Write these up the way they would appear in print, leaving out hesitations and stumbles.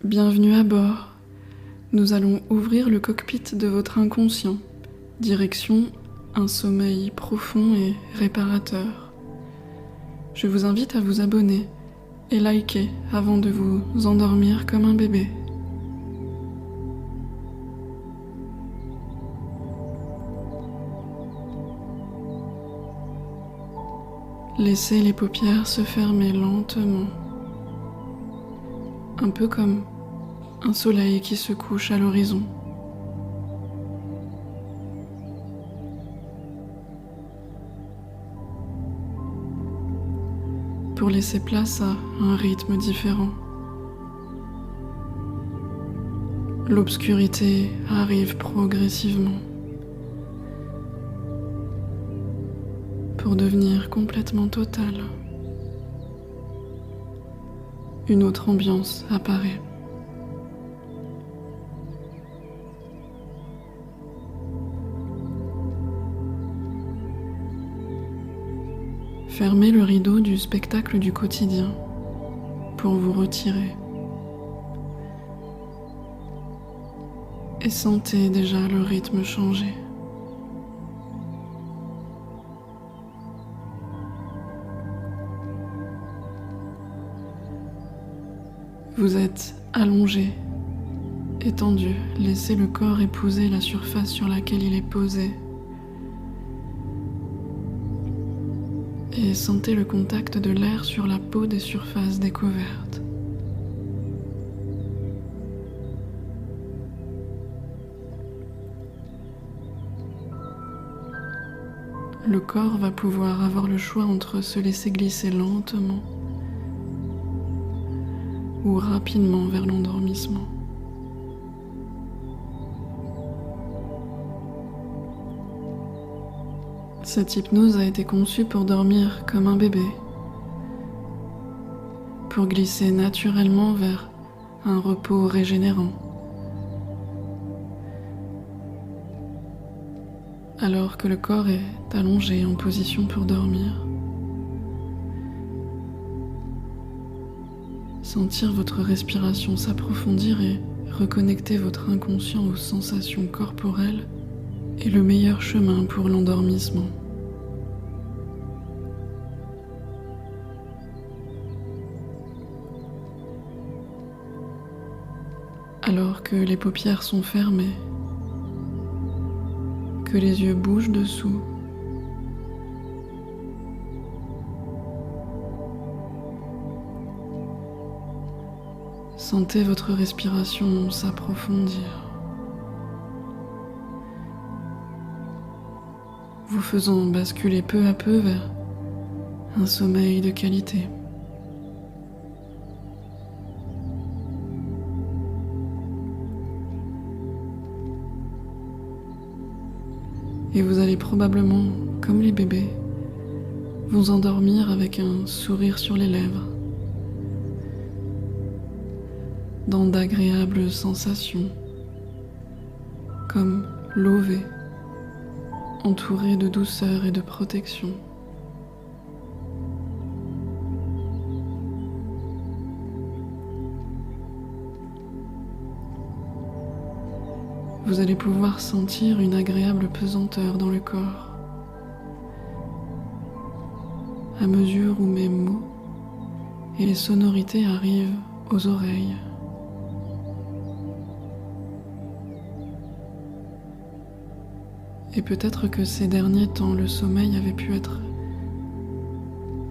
Bienvenue à bord. Nous allons ouvrir le cockpit de votre inconscient. Direction un sommeil profond et réparateur. Je vous invite à vous abonner et liker avant de vous endormir comme un bébé. Laissez les paupières se fermer lentement, un peu comme un soleil qui se couche à l'horizon. Pour laisser place à un rythme différent. L'obscurité arrive progressivement pour devenir complètement totale. Une autre ambiance apparaît. Fermez le rideau du spectacle du quotidien pour vous retirer. Et sentez déjà le rythme changer. Vous êtes allongé, étendu, laissez le corps épouser la surface sur laquelle il est posé. Et sentez le contact de l'air sur la peau des surfaces découvertes. Le corps va pouvoir avoir le choix entre se laisser glisser lentement ou rapidement vers l'endormissement. Cette hypnose a été conçue pour dormir comme un bébé, pour glisser naturellement vers un repos régénérant, alors que le corps est allongé en position pour dormir. Sentir votre respiration s'approfondir et reconnecter votre inconscient aux sensations corporelles est le meilleur chemin pour l'endormissement. Alors que les paupières sont fermées, que les yeux bougent dessous, sentez votre respiration s'approfondir, vous faisant basculer peu à peu vers un sommeil de qualité. Et vous allez probablement, comme les bébés, vous endormir avec un sourire sur les lèvres, dans d'agréables sensations, comme lové, entouré de douceur et de protection. Vous allez pouvoir sentir une agréable pesanteur dans le corps, à mesure où mes mots et les sonorités arrivent aux oreilles. Et peut-être que ces derniers temps, le sommeil avait pu être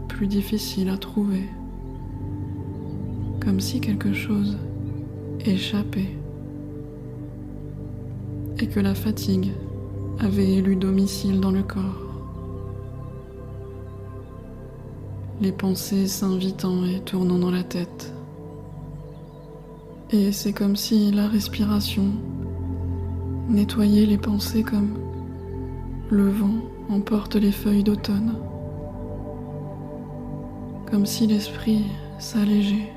plus difficile à trouver, comme si quelque chose échappait, et que la fatigue avait élu domicile dans le corps. Les pensées s'invitant et tournant dans la tête. Et c'est comme si la respiration nettoyait les pensées comme le vent emporte les feuilles d'automne, comme si l'esprit s'allégeait,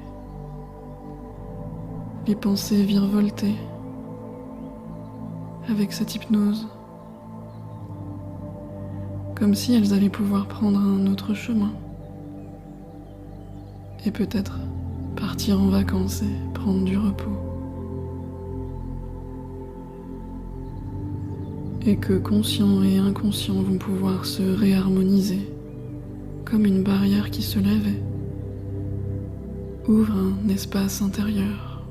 les pensées virevoltaient avec cette hypnose, comme si elles allaient pouvoir prendre un autre chemin, et peut-être partir en vacances et prendre du repos. Et que conscient et inconscient vont pouvoir se réharmoniser, comme une barrière qui se lève et ouvre un espace intérieur.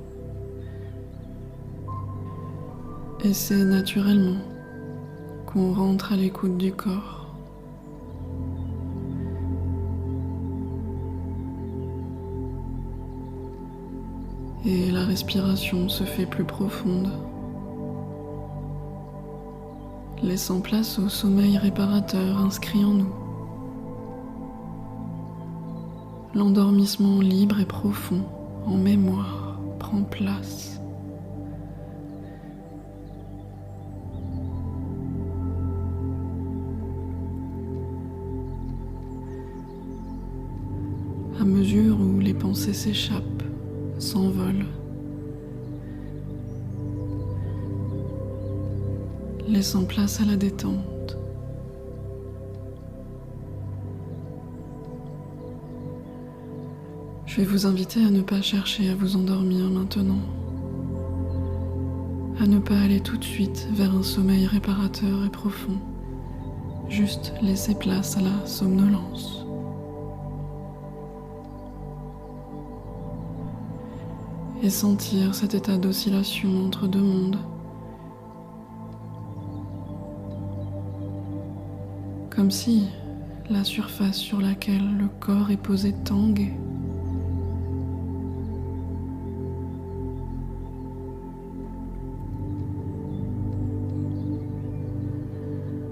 Et c'est naturellement qu'on rentre à l'écoute du corps. Et la respiration se fait plus profonde, laissant place au sommeil réparateur inscrit en nous. L'endormissement libre et profond, en mémoire, prend place. À mesure où les pensées s'échappent, s'envolent, laissant place à la détente. Je vais vous inviter à ne pas chercher à vous endormir maintenant, à ne pas aller tout de suite vers un sommeil réparateur et profond, juste laisser place à la somnolence. Et sentir cet état d'oscillation entre deux mondes, comme si la surface sur laquelle le corps est posé tangue.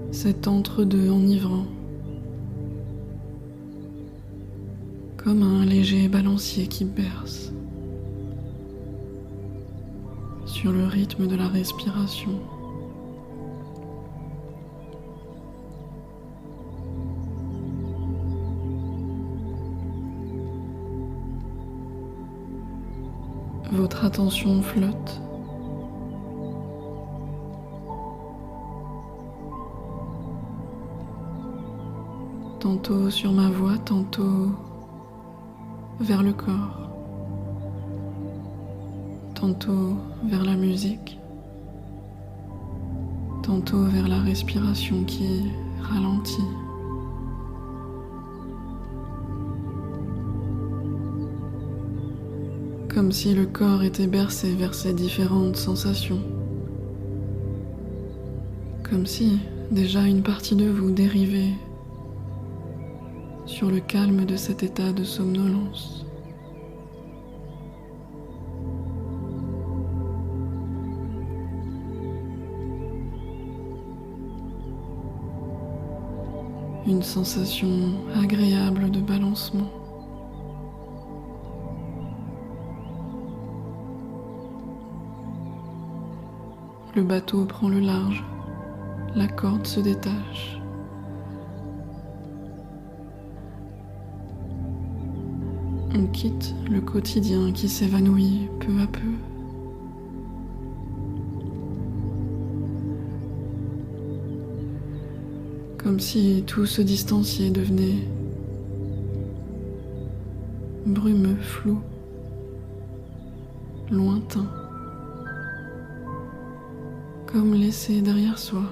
Cet entre-deux enivrant, comme un léger balancier qui berce sur le rythme de la respiration. Votre attention flotte. Tantôt sur ma voix, tantôt vers le corps. Tantôt vers la musique, tantôt vers la respiration qui ralentit. Comme si le corps était bercé vers ces différentes sensations. Comme si déjà une partie de vous dérivait sur le calme de cet état de somnolence. Une sensation agréable de balancement. Le bateau prend le large, la corde se détache. On quitte le quotidien qui s'évanouit peu à peu. Comme si tout se distanciait, devenait brumeux, flou, lointain. Comme laisser derrière soi,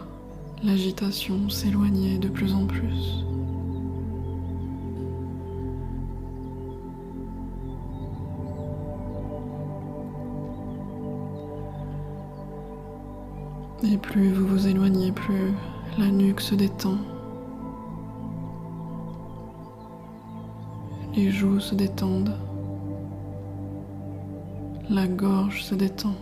l'agitation s'éloignait de plus en plus. Et plus vous vous éloignez, plus la nuque se détend. Les joues se détendent. La gorge se détend.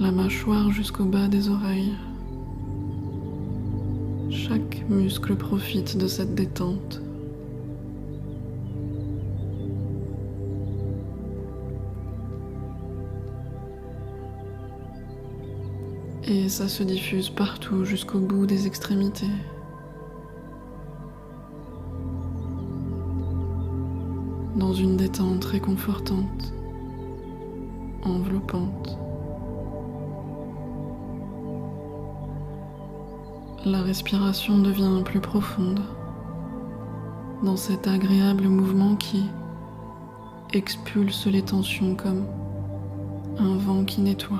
La mâchoire jusqu'au bas des oreilles. Chaque muscle profite de cette détente. Et ça se diffuse partout jusqu'au bout des extrémités. Dans une détente réconfortante, enveloppante. La respiration devient plus profonde. dans cet agréable mouvement qui expulse les tensions comme un vent qui nettoie.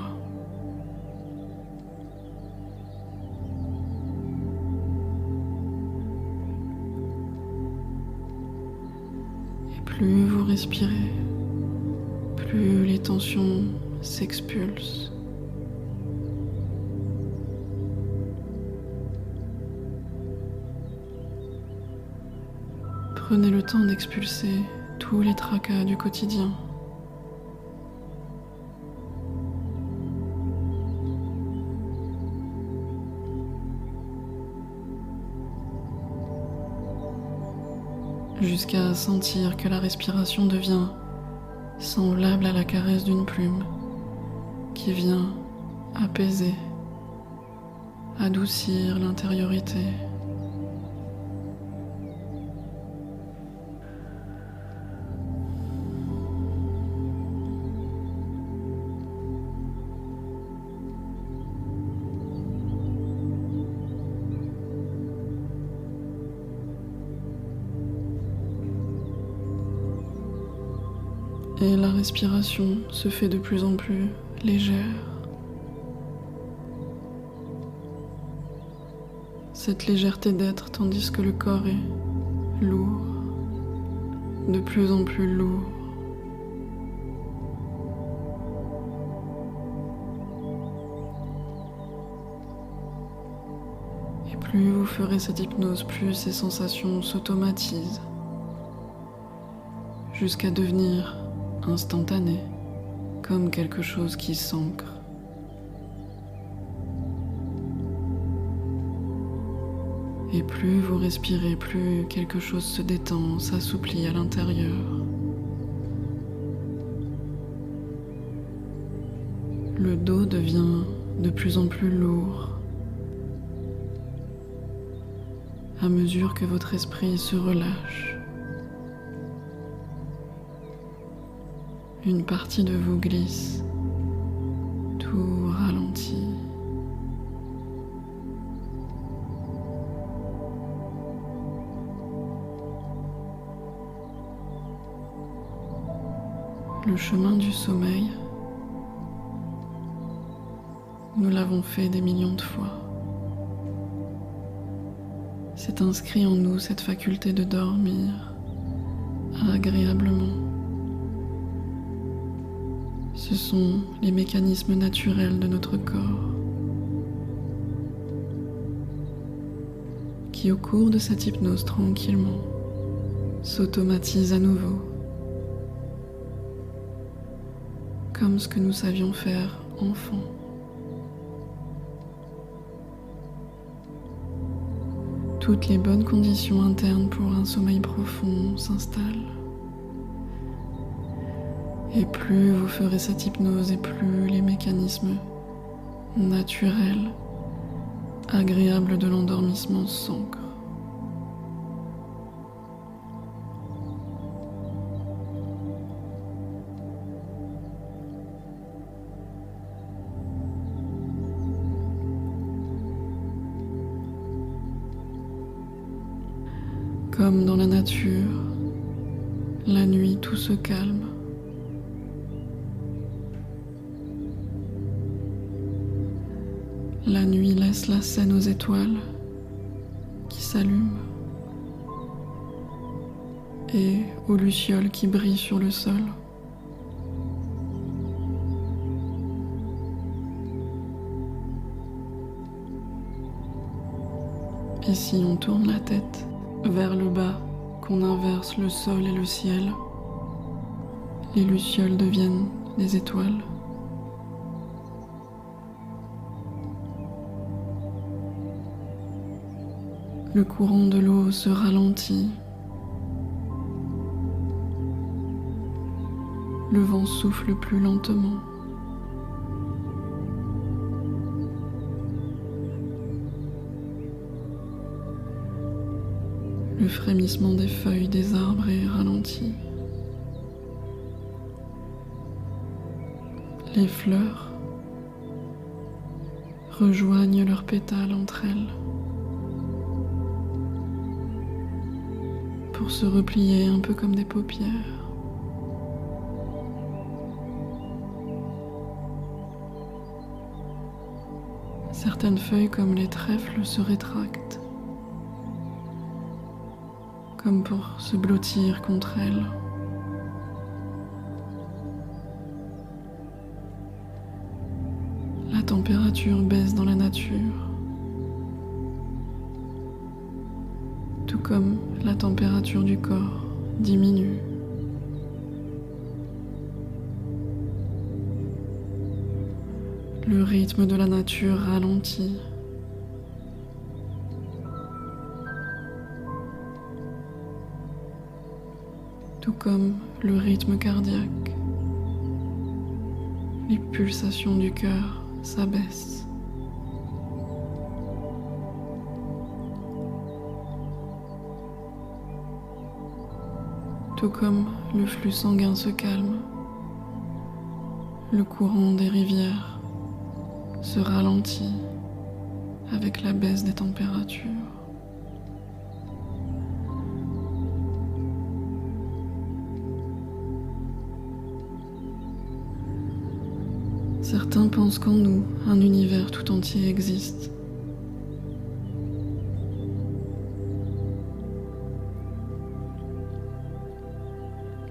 Et plus vous respirez, plus les tensions s'expulsent. Prenez le temps d'expulser tous les tracas du quotidien. Jusqu'à sentir que la respiration devient semblable à la caresse d'une plume qui vient apaiser, adoucir l'intériorité. Et la respiration se fait de plus en plus légère. Cette légèreté d'être tandis que le corps est lourd, de plus en plus lourd. Et plus vous ferez cette hypnose, plus ces sensations s'automatisent, jusqu'à devenir instantané, comme quelque chose qui s'ancre. Et plus vous respirez, plus quelque chose se détend, s'assouplit à l'intérieur. Le dos devient de plus en plus lourd à mesure que votre esprit se relâche. Une partie de vous glisse, tout ralentit. Le chemin du sommeil, nous l'avons fait des millions de fois. C'est inscrit en nous cette faculté de dormir agréablement. Ce sont les mécanismes naturels de notre corps qui, au cours de cette hypnose tranquillement, s'automatisent à nouveau, comme ce que nous savions faire enfant. Toutes les bonnes conditions internes pour un sommeil profond s'installent. Et plus vous ferez cette hypnose, et plus les mécanismes naturels, agréables de l'endormissement s'ancrent. Comme dans la nature, la nuit tout se calme. La nuit laisse la scène aux étoiles qui s'allument et aux lucioles qui brillent sur le sol. Et si on tourne la tête vers le bas, qu'on inverse le sol et le ciel, les lucioles deviennent des étoiles. Le courant de l'eau se ralentit. Le vent souffle plus lentement. Le frémissement des feuilles des arbres est ralenti. Les fleurs rejoignent leurs pétales entre elles pour pour se replier un peu comme des paupières. Certaines feuilles comme les trèfles se rétractent, comme pour se blottir contre elles. La température baisse dans la nature, tout comme la température du corps diminue. Le rythme de la nature ralentit. Tout comme le rythme cardiaque. Les pulsations du cœur s'abaissent. Tout comme le flux sanguin se calme, le courant des rivières se ralentit avec la baisse des températures. Certains pensent qu'en nous, un univers tout entier existe.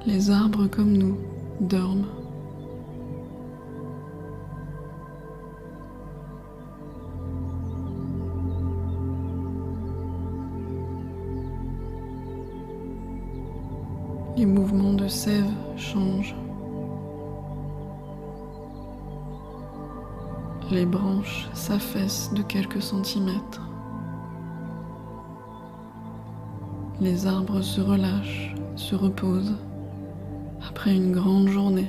Les arbres comme nous dorment. Les mouvements de sève changent. Les branches s'affaissent de quelques centimètres. Les arbres se relâchent, se reposent après une grande journée.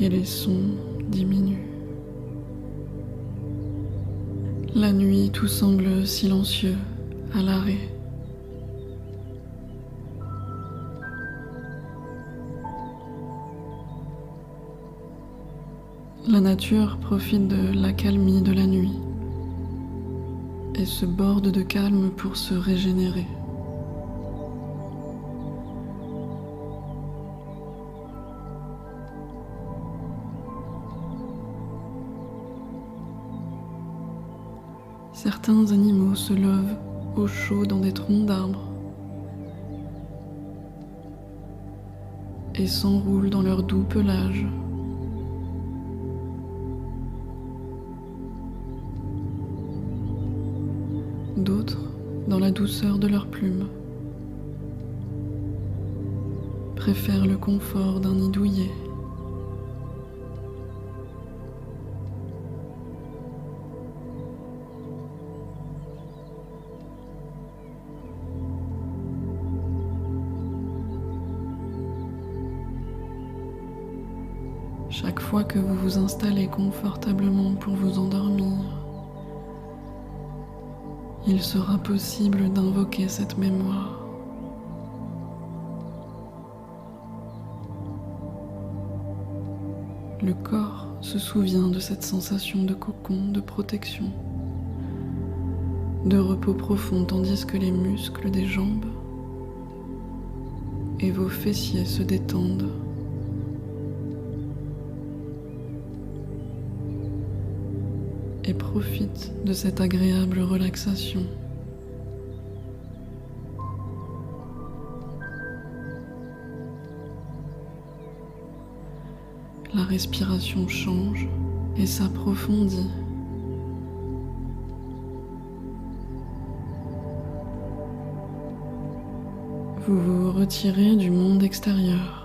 Et les sons diminuent. La nuit, tout semble silencieux, à l'arrêt. La nature profite de l'accalmie de la nuit et se borde de calme pour se régénérer. Certains animaux se lèvent au chaud dans des troncs d'arbres et s'enroulent dans leur doux pelage. D'autres dans la douceur de leurs plumes, préfèrent le confort d'un nid douillet. Chaque fois que vous vous installez confortablement pour vous endormir, il sera possible d'invoquer cette mémoire. Le corps se souvient de cette sensation de cocon, de protection, de repos profond, tandis que les muscles des jambes et vos fessiers se détendent. Et profite de cette agréable relaxation. La respiration change et s'approfondit. Vous vous retirez du monde extérieur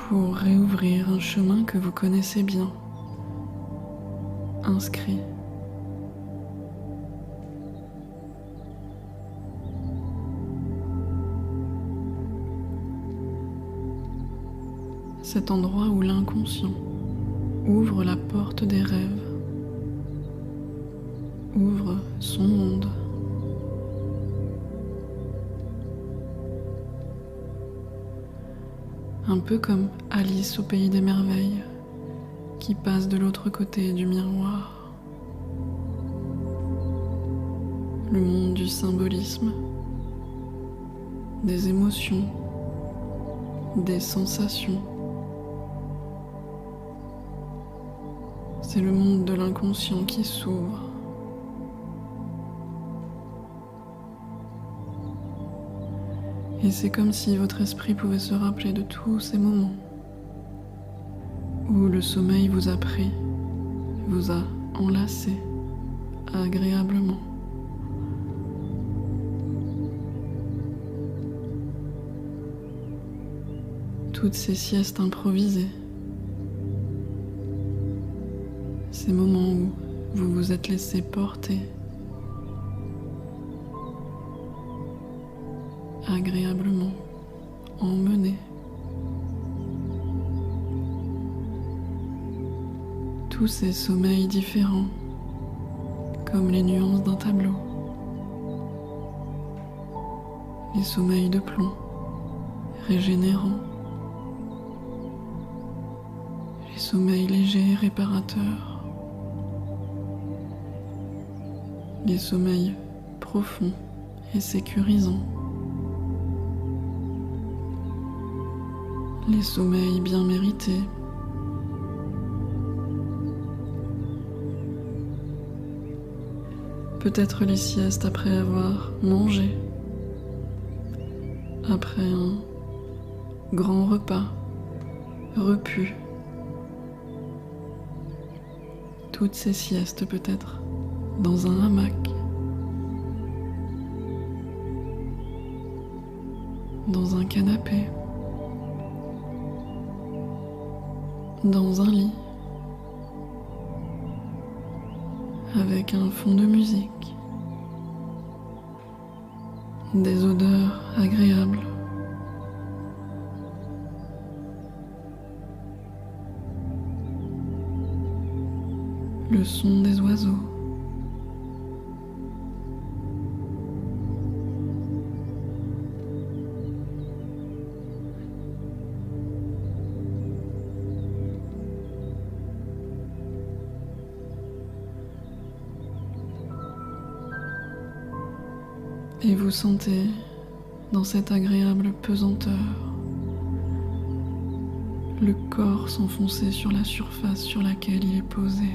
pour réouvrir un chemin que vous connaissez bien, inscrit. Cet endroit où l'inconscient ouvre la porte des rêves, ouvre son monde. un peu comme Alice au pays des merveilles, qui passe de l'autre côté du miroir. Le monde du symbolisme, des émotions, des sensations. C'est le monde de l'inconscient qui s'ouvre. Et c'est comme si votre esprit pouvait se rappeler de tous ces moments où le sommeil vous a pris, vous a enlacé agréablement. Toutes ces siestes improvisées, ces moments où vous vous êtes laissé porter agréablement, emmené. Tous ces sommeils différents, comme les nuances d'un tableau. Les sommeils de plomb, régénérants. Les sommeils légers et réparateurs. Les sommeils profonds et sécurisants. Les sommeils bien mérités. Peut-être les siestes après avoir mangé, après un grand repas, repu. Toutes ces siestes peut-être dans un hamac, dans un canapé, dans un lit, avec un fond de musique, des odeurs agréables, le son des oiseaux, et vous sentez dans cette agréable pesanteur le corps s'enfoncer sur la surface sur laquelle il est posé.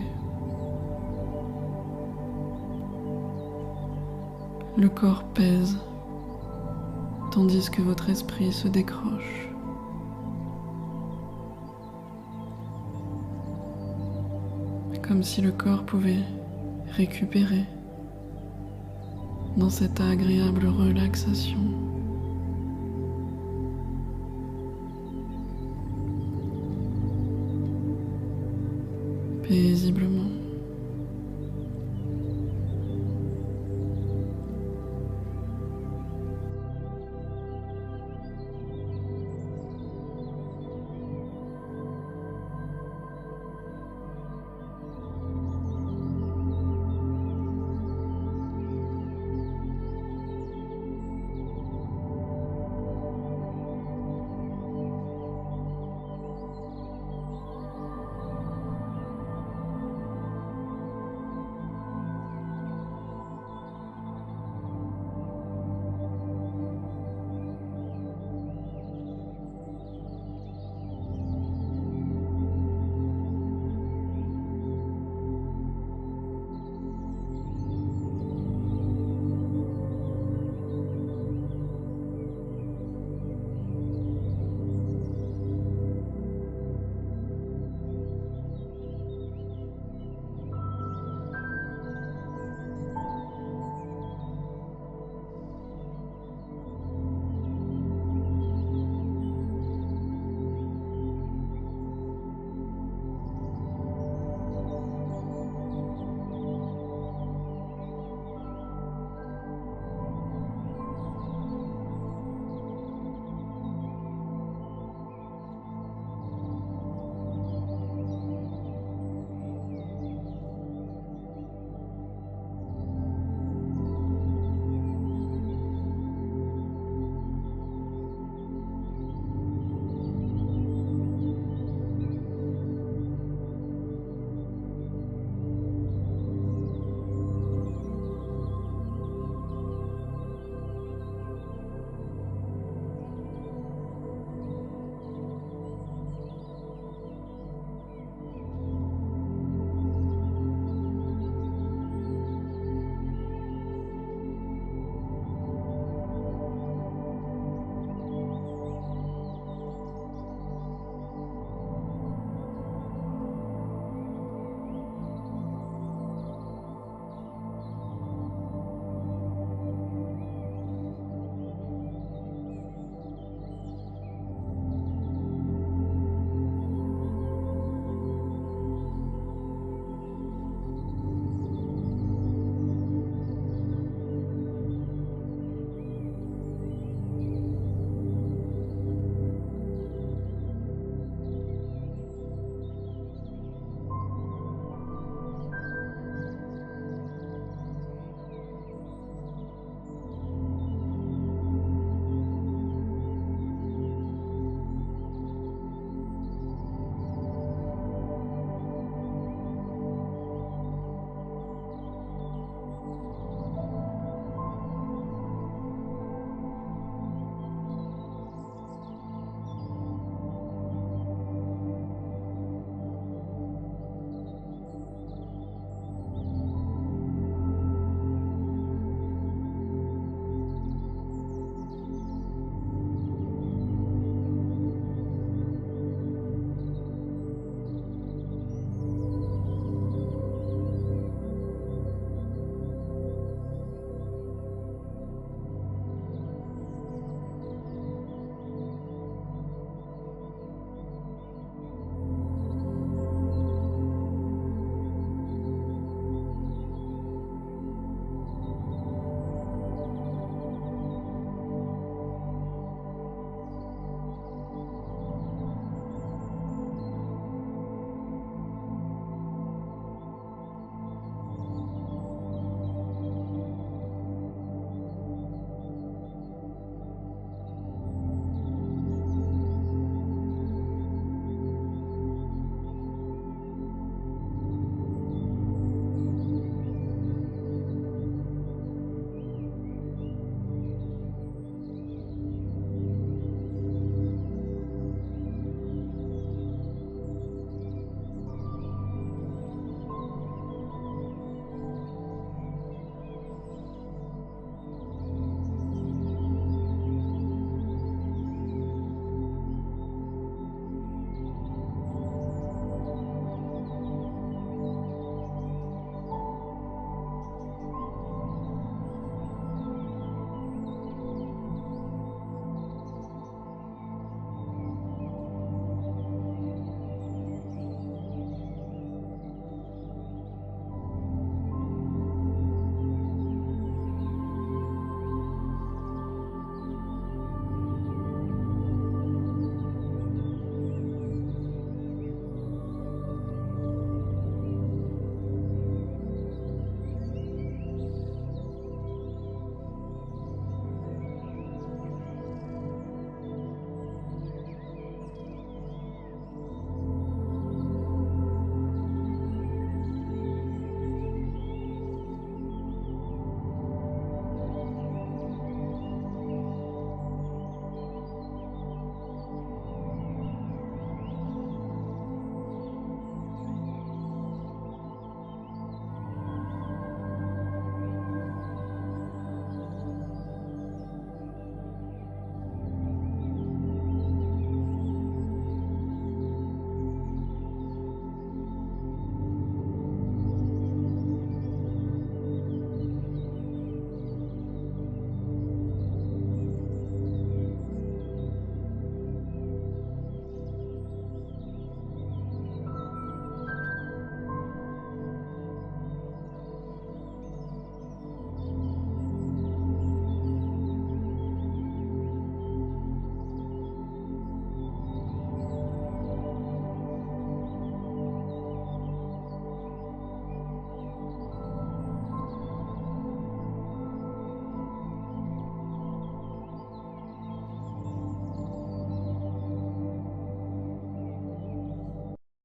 Le corps pèse, tandis que votre esprit se décroche. Comme si le corps pouvait récupérer dans cette agréable relaxation. Paisiblement.